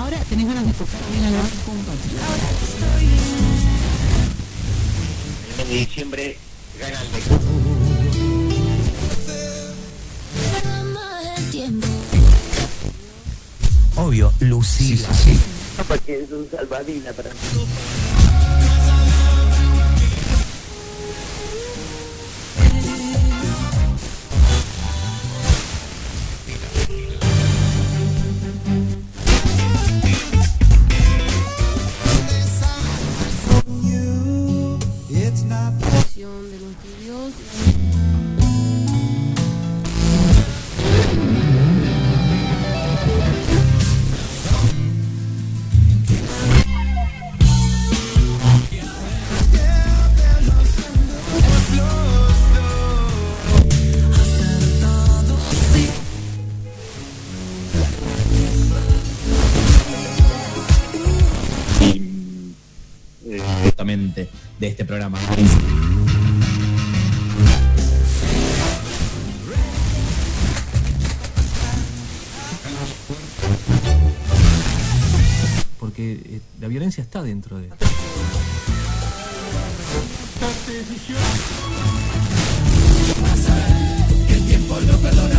Ahora tenés ganas de tocar bien a la compatriota. El mes de diciembre gana el Obvio, Lucila. porque es un salvavidas para mí. De nuestro Dios. Justamente de este programa. Porque la violencia está dentro de... El tiempo no perdona.